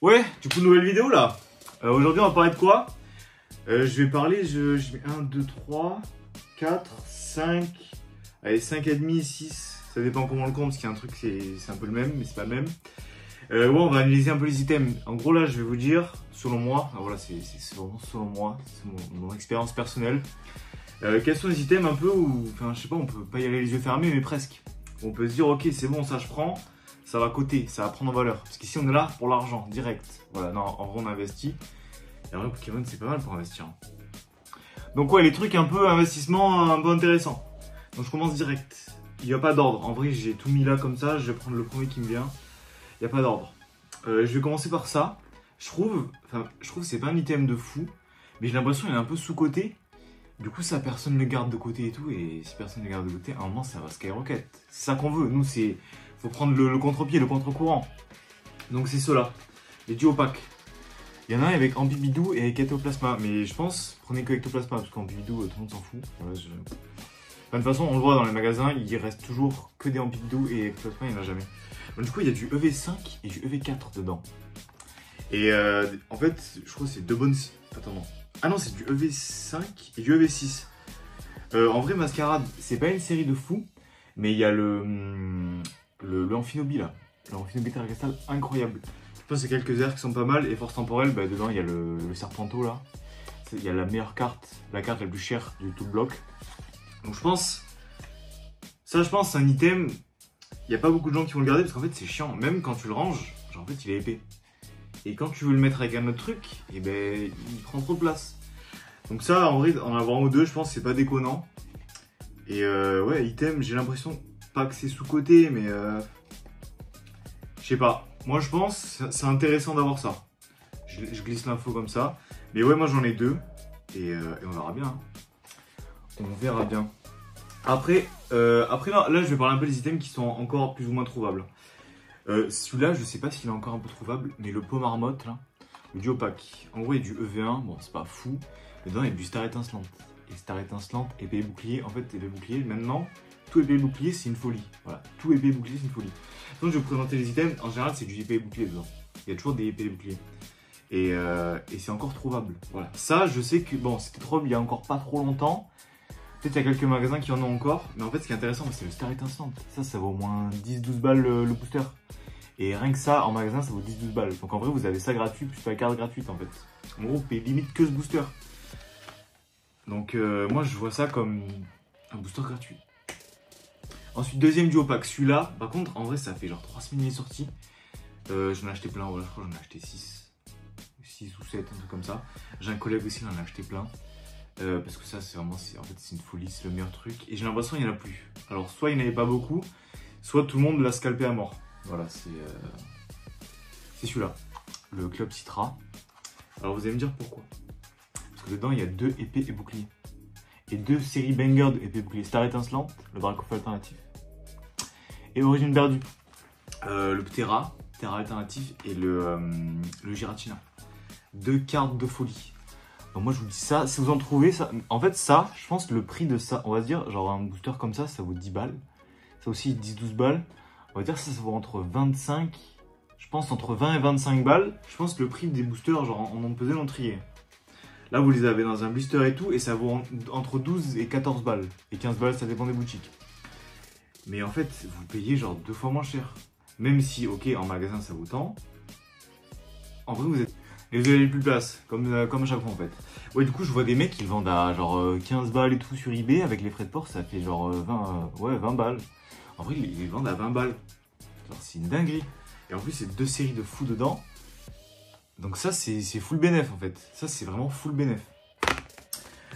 Ouais, du coup, nouvelle vidéo là. Aujourd'hui, on va parler de quoi? Je vais parler, je mets 1, 2, 3, 4, 5, allez, 5 et demi, 6. Ça dépend comment on le compte, parce qu'il y a un truc, c'est un peu le même, mais c'est pas le même. Ouais, on va analyser un peu les items. En gros, là, je vais vous dire, selon moi, voilà, c'est vraiment selon moi, c'est mon expérience personnelle. Quels sont les items un peu où, enfin, je sais pas, on peut pas y aller les yeux fermés, mais presque. On peut se dire, ok, c'est bon, ça je prends. Ça va coter, ça va prendre en valeur. Parce qu'ici on est là pour l'argent, direct. Voilà, non, en vrai on investit. Et en vrai Pokémon c'est pas mal pour investir. Donc ouais, les trucs un peu investissement un peu intéressants. Donc je commence direct. Il n'y a pas d'ordre. En vrai j'ai tout mis là comme ça, je vais prendre le premier qui me vient. Il n'y a pas d'ordre. Je vais commencer par ça. Je trouve que c'est pas un item de fou. Mais j'ai l'impression qu'il est un peu sous-coté. Du coup ça personne le garde de côté et tout. Et si personne le garde de côté, à un moment ça va skyrocket. C'est ça qu'on veut. Nous c'est... Faut prendre le contre-pied, le contre-courant. Donc c'est ceux-là, les duos opaques. Il y en a un avec Ambibidou et avec Ectoplasma. Mais je pense, prenez que Ectoplasma, parce qu'Ambibidou, tout le monde s'en fout. Voilà, enfin, de toute façon, on le voit dans les magasins, il reste toujours que des Ambibidou et Ectoplasma, il n'y en a jamais. Donc, du coup, il y a du EV5 et du EV4 dedans. Et en fait, je crois que c'est deux bonnes... Attends, non. Ah non, c'est du EV5 et du EV6. En vrai, Mascarade, c'est pas une série de fous, mais il y a le Amphinobi là, le Amphinobi Terracastal, incroyable. Je pense que c'est quelques airs qui sont pas mal, et Force Temporelle, bah, dedans il y a le Serpento là, il y a la meilleure carte, la carte la plus chère du tout le bloc. Donc je pense, c'est un item, il n'y a pas beaucoup de gens qui vont le garder parce qu'en fait c'est chiant, même quand tu le ranges, genre en fait il est épais. Et quand tu veux le mettre avec un autre truc, et ben il prend trop de place. Donc ça en vrai, en avoir un ou deux, je pense que c'est pas déconnant. Et ouais, item, j'ai l'impression... Pas que c'est sous-côté, mais je sais pas. Moi, je pense c'est intéressant d'avoir ça. Je glisse l'info comme ça. Mais ouais, moi, j'en ai deux. Et on verra bien. Hein. On verra bien. Après là, je vais parler un peu des items qui sont encore plus ou moins trouvables. Celui-là, je sais pas s'il est encore un peu trouvable, mais le pot marmotte, là, le duo pack. En gros, il y a du EV1. Bon, c'est pas fou. Mais dedans, il y a du Star étincelante. Et Star étincelante, épée et bouclier. En fait, épée et bouclier, maintenant... Tout épée et bouclier, c'est une folie. Voilà, tout épée et bouclier, c'est une folie. Donc, je vais vous présenter les items. En général, c'est du épée et bouclier dedans. Il y a toujours des épées et boucliers. Et c'est encore trouvable. Voilà. Ça, je sais que, bon, c'était trouvable il y a encore pas trop longtemps. Peut-être qu'il y a quelques magasins qui en ont encore. Mais en fait, ce qui est intéressant, c'est le Star étincelante. Ça vaut au moins 10-12 balles le booster. Et rien que ça, en magasin, ça vaut 10-12 balles. Donc, en vrai, vous avez ça gratuit, plus la carte gratuite, en fait. En gros, vous payez limite que ce booster. Donc, moi, je vois ça comme un booster gratuit. Ensuite, deuxième duo pack, celui-là, par contre, en vrai, ça fait genre 3 semaines il est sorti. J'en ai acheté plein, voilà, je crois que j'en ai acheté 6 ou 7, un truc comme ça. J'ai un collègue aussi, il en a acheté plein. Parce que ça, c'est vraiment, en fait, c'est une folie, c'est le meilleur truc. Et j'ai l'impression qu'il n'y en a plus. Alors, soit il n'y en avait pas beaucoup, soit tout le monde l'a scalpé à mort. Voilà, c'est celui-là, le Club Citra. Alors, vous allez me dire pourquoi. Parce que dedans, il y a 2 épées et boucliers. Et 2 séries banger de épée bouclier. Star étincelante, le Dracofeu alternatif. Et Origine perdue. Le Ptera alternatif et le Giratina. 2 cartes de folie. Donc moi je vous dis ça, si vous en trouvez ça. En fait ça, je pense que le prix de ça, on va dire, genre un booster comme ça vaut 10 balles. Ça aussi 10-12 balles. On va dire ça vaut entre 25, je pense entre 20 et 25 balles. Je pense que le prix des boosters, genre en pesait l'entrier. Là, vous les avez dans un blister et tout, et ça vaut entre 12 et 14 balles. Et 15 balles, ça dépend des boutiques. Mais en fait, vous payez genre 2 fois moins cher. Même si, ok, en magasin, ça vaut tant. En vrai, vous êtes... Et vous avez plus de place, comme à chaque fois, en fait. Ouais, du coup, je vois des mecs qui le vendent à genre 15 balles et tout sur eBay. Avec les frais de port, ça fait genre 20 balles. En vrai, ils les vendent à 20 balles. Genre, c'est une dinguerie. Et en plus, c'est 2 séries de fous dedans. Donc ça, c'est full bénéf en fait. Ça, c'est vraiment full bénéf.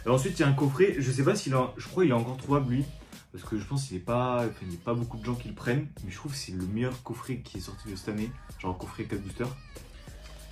Alors ensuite, il y a un coffret. Je sais pas s'il a... Je crois qu'il est encore trouvable, lui. Parce que je pense qu'il n'y a pas beaucoup de gens qui le prennent. Mais je trouve que c'est le meilleur coffret qui est sorti de cette année. Genre coffret 4 boosters.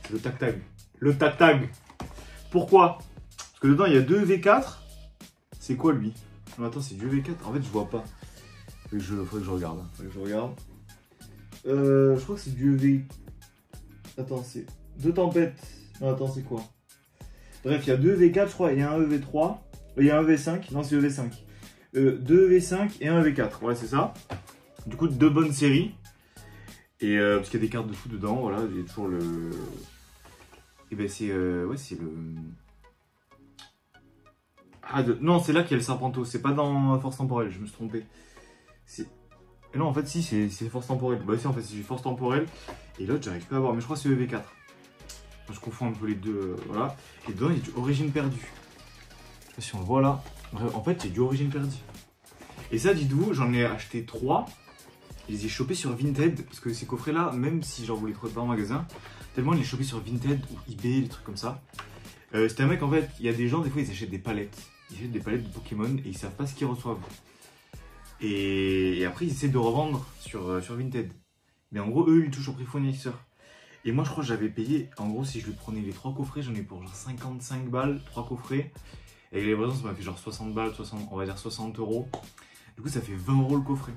C'est le Tac Tag. Le Tac Tag. Pourquoi? Parce que dedans, il y a 2 V4. C'est quoi, lui? Non, attends, c'est du V4. En fait, je vois pas. Faudrait que je regarde. Je crois que c'est du EV... Attends, c'est... 2 tempêtes. Non, attends, c'est quoi? Bref, il y a 2 V4, je crois, et un EV3. Il y a un EV5. Non, c'est EV5. 2 EV5 et un EV4. Ouais, c'est ça. Du coup, 2 bonnes séries. Et parce qu'il y a des cartes de fou dedans, voilà, il y a toujours le... Et ben c'est... ouais, c'est le... Ah, non, c'est là qu'il y a le Serpenteau, c'est pas dans Force Temporelle, je me suis trompé. Et non, en fait, si, c'est Force Temporelle. Bah si, en fait, c'est Force Temporelle. Et l'autre, j'arrive pas à voir, mais je crois que c'est EV4. Je confonds un peu les deux, voilà. Et dedans, il y a du Origine Perdue. Je sais pas si on le voit là. Bref, en fait, il y a du Origine Perdue. Et ça, dites-vous, j'en ai acheté 3. Je les ai chopés sur Vinted, parce que ces coffrets-là, même si j'en voulais trouver pas en magasin, tellement je les chopés sur Vinted ou eBay, des trucs comme ça. C'était un mec, en fait, il y a des gens, des fois, ils achètent des palettes. Ils achètent des palettes de Pokémon et ils savent pas ce qu'ils reçoivent. Et après, ils essaient de revendre sur Vinted. Mais en gros, eux, ils touchent au prix fournisseur. Et moi, je crois que j'avais payé, en gros, si je lui prenais les 3 coffrets, j'en ai pour genre 55 balles, 3 coffrets. Et les livraisons, ça m'a fait genre 60 balles, 60, on va dire 60 euros. Du coup, ça fait 20 euros le coffret.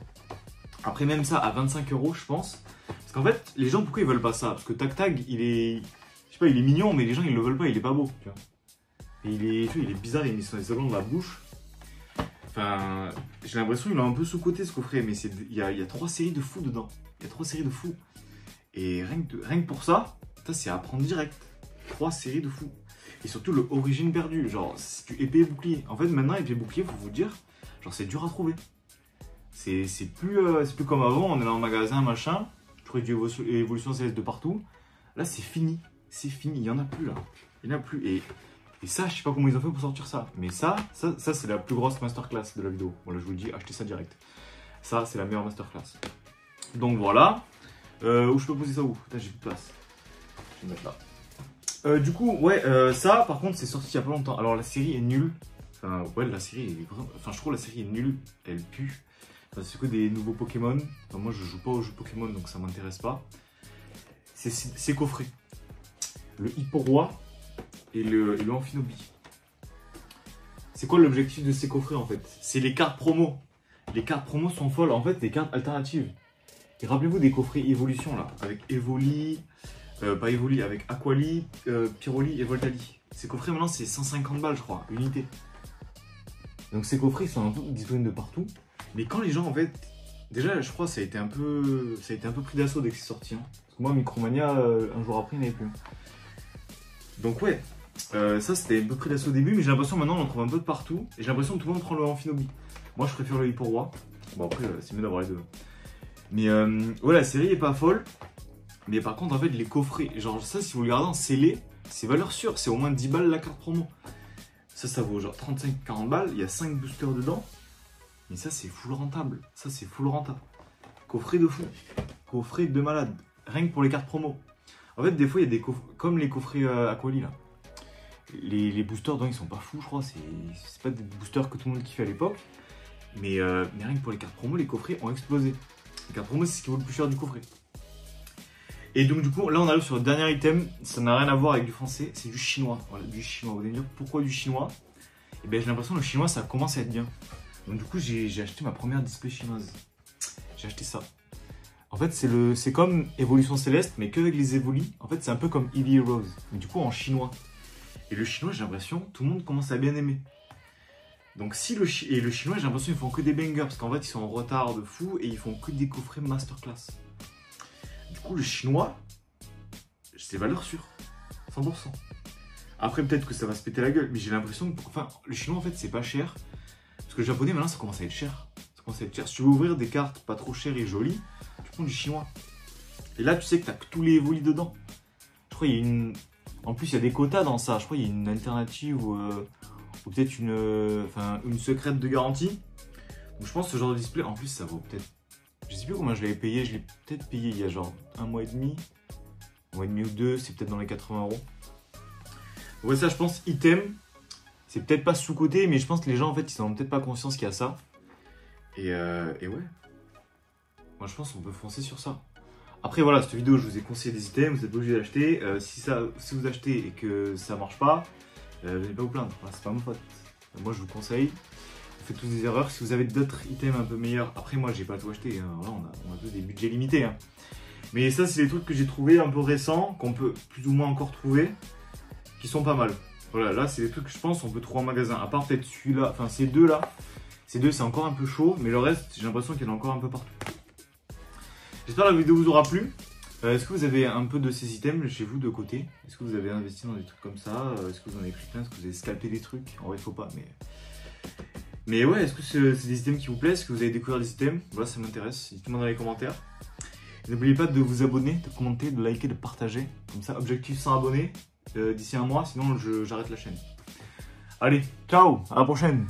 Après, même ça, à 25 euros, je pense. Parce qu'en fait, les gens, pourquoi ils veulent pas ça? Parce que Tac Tag, il est... Je sais pas, il est mignon, mais les gens, ils le veulent pas, il est pas beau. Tu vois. Et il est bizarre, il met son secondes dans la bouche. Enfin, j'ai l'impression qu'il a un peu sous-côté ce coffret, mais il y a 3 séries de fous dedans. Il y a 3 séries de fous. Et rien que pour ça, c'est à prendre direct. 3 séries de fous. Et surtout le Origine Perdue, genre c'est du épée et bouclier. En fait, maintenant, épée et bouclier, faut vous dire, genre c'est dur à trouver. C'est plus comme avant, on est dans un magasin, machin. Je trouvais du évolution céleste de partout. Là, c'est fini. C'est fini, il n'y en a plus là. Il n'y en a plus. Et ça, je sais pas comment ils ont fait pour sortir ça. Mais ça c'est la plus grosse masterclass de la vidéo. Voilà, je vous le dis, achetez ça direct. Ça, c'est la meilleure masterclass. Donc voilà. Où je peux poser ça où? Putain, j'ai plus de place. Je vais mettre là. Du coup, ouais, ça, par contre, c'est sorti il y a pas longtemps. Alors, la série est nulle. Enfin, ouais, la série est vraiment... Enfin, je trouve la série est nulle. Elle pue. Enfin, c'est que des nouveaux Pokémon. Enfin, moi, je joue pas aux jeux Pokémon, donc ça m'intéresse pas. C'est coffré. Le Hipporoi et le Amphinobi. C'est quoi l'objectif de ces coffrets, en fait? C'est les cartes promo. Les cartes promo sont folles. En fait, des cartes alternatives. Et rappelez-vous des coffrets Evolution, là. Avec Evoli... pas Evoli, avec Aquali, Pyroli et Voltali. Ces coffrets maintenant c'est 150 balles je crois, unité. Donc ces coffrets ils sont un peu disponibles de partout. Mais quand les gens en fait, déjà je crois que ça a été un peu pris d'assaut dès que c'est sorti. Hein. Parce que moi Micromania un jour après il n'y avait plus. Donc ouais, ça c'était un peu pris d'assaut au début, mais j'ai l'impression maintenant on en trouve un peu de partout. Et j'ai l'impression que tout le monde prend le Amphinobi. Moi je préfère le Hipporoi. Bon après c'est mieux d'avoir les deux. Mais ouais la série est pas folle. Mais par contre, en fait, les coffrets, genre ça, si vous le regardez en scellé, c'est valeur sûre, c'est au moins 10 balles la carte promo. Ça vaut genre 35-40 balles, il y a 5 boosters dedans. Mais ça, c'est full rentable. Ça, c'est full rentable. Coffret de fou. Coffret de malade. Rien que pour les cartes promo. En fait, des fois, il y a des coffrets, comme les coffrets Aquali là. Les boosters, dedans, ils sont pas fous, je crois. C'est pas des boosters que tout le monde kiffait à l'époque. Mais rien que pour les cartes promo, les coffrets ont explosé. Les cartes promo, c'est ce qui vaut le plus cher du coffret. Et donc du coup, là on arrive sur le dernier item, ça n'a rien à voir avec du français, c'est du chinois. Voilà, du chinois. Vous allez me dire pourquoi du chinois? Et bien j'ai l'impression que le chinois ça commence à être bien. Donc du coup j'ai acheté ma première display chinoise. J'ai acheté ça. En fait c'est comme Évolution Céleste, mais qu'avec les évolis. En fait c'est un peu comme Eevee Rose, mais du coup en chinois. Et le chinois j'ai l'impression, tout le monde commence à bien aimer. Donc si le chinois j'ai l'impression qu'ils font que des bangers, parce qu'en fait ils sont en retard de fou et ils font que des coffrets masterclass. Du coup, le chinois, c'est valeur sûre, 100%. Après, peut-être que ça va se péter la gueule, mais j'ai l'impression que... Enfin, le chinois, en fait, c'est pas cher. Parce que le japonais, maintenant, ça commence à être cher. Ça commence à être cher. Si tu veux ouvrir des cartes pas trop chères et jolies, tu prends du chinois. Et là, tu sais que tu as tous les évolis dedans. Je crois qu'il y a une... En plus, il y a des quotas dans ça. Je crois qu'il y a une alternative ou peut-être une secrète de garantie. Donc, je pense que ce genre de display, en plus, ça vaut peut-être... Je sais plus combien je l'avais payé, je l'ai peut-être payé il y a genre un mois et demi ou 2, c'est peut-être dans les 80 euros. Ouais, ça je pense, item, c'est peut-être pas sous-côté, mais je pense que les gens en fait ils n'ont peut-être pas conscience qu'il y a ça. Et ouais, moi je pense qu'on peut foncer sur ça. Après voilà, cette vidéo je vous ai conseillé des items, vous êtes pas obligé d'acheter. Si vous achetez et que ça marche pas, vous n'allez pas vous plaindre, enfin, c'est pas ma faute. Moi je vous conseille. Faites tous des erreurs. Si vous avez d'autres items un peu meilleurs, après moi j'ai pas tout acheté, hein. Voilà, on a tous des budgets limités. Hein. Mais ça c'est les trucs que j'ai trouvé un peu récents, qu'on peut plus ou moins encore trouver, qui sont pas mal. Voilà, là c'est des trucs que je pense on peut trouver en magasin. À part peut-être celui-là, enfin ces deux là. Ces deux c'est encore un peu chaud, mais le reste j'ai l'impression qu'il y en a encore un peu partout. J'espère que la vidéo vous aura plu. Est-ce que vous avez un peu de ces items chez vous de côté? Est-ce que vous avez investi dans des trucs comme ça? Est-ce que vous en avez pris plein? Est-ce que vous avez scalpé des trucs? En vrai, il faut pas, mais ouais, est-ce que c'est des items qui vous plaisent? Est-ce que vous avez découvert des items? Voilà, ça m'intéresse. Dites-moi dans les commentaires. N'oubliez pas de vous abonner, de commenter, de liker, de partager. Comme ça, objectif 100 abonnés d'ici un mois, sinon j'arrête la chaîne. Allez, ciao, à la prochaine!